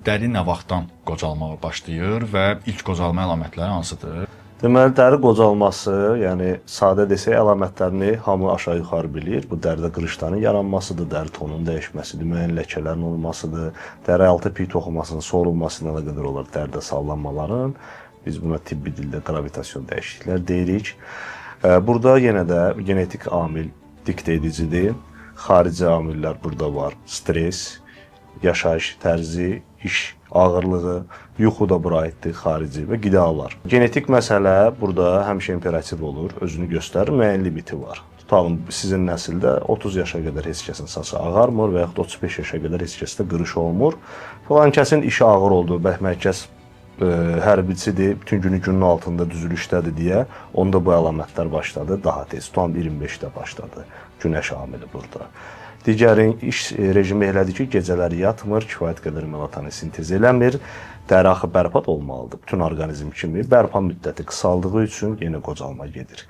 dəri nə vaxtdan qocalmağa başlayır və ilk qocalma əlamətləri hansıdır? Deməli, dəri qocalması, yəni sadə desək, əlamətlərini hamı aşağı-yuxarı bilir. Bu dəridə qırışların yaranmasıdır, dəri tonunun dəyişməsidir, müəyyən ləkələrin olmasıdır, dəri altı piy toxumasının sorulmasına da qədər olar dəridə sallanmaların. Biz buna tibbi dildə qravitasion dəyişikliklər deyirik. Burada yenə də genetik amil diktə edicidir. Xarici amillər burada var. Stress, yaşayış tərzi, iş ağırlığı, yuxu da bura aiddir, xarici və qidalar. Genetik məsələ burada həmişə imperativ olur, özünü göstərir, müəyyən limiti var. Tutalım, sizin nəsildə 30 yaşa qədər heç kəsin saçı ağarmır və yaxud 35 yaşa qədər heç kəsdə qırış olmur. Falan kəsin işi ağır oldu, mərkəz hərbçidir, bütün günü günün altında düzülüşdədir deyə, onda bu əlamətlər başladı daha tez. Tutalım 25-də başladı, günəş amili burada. Digərin iş rejimi elədir ki, gecələri yatmır, kifayət qədər melatonin sintez eləmir, dəri axı bərpa olmalıdır. Bütün orqanizm kimi bərpa müddəti qısaldığı üçün yenə qocalma gedir.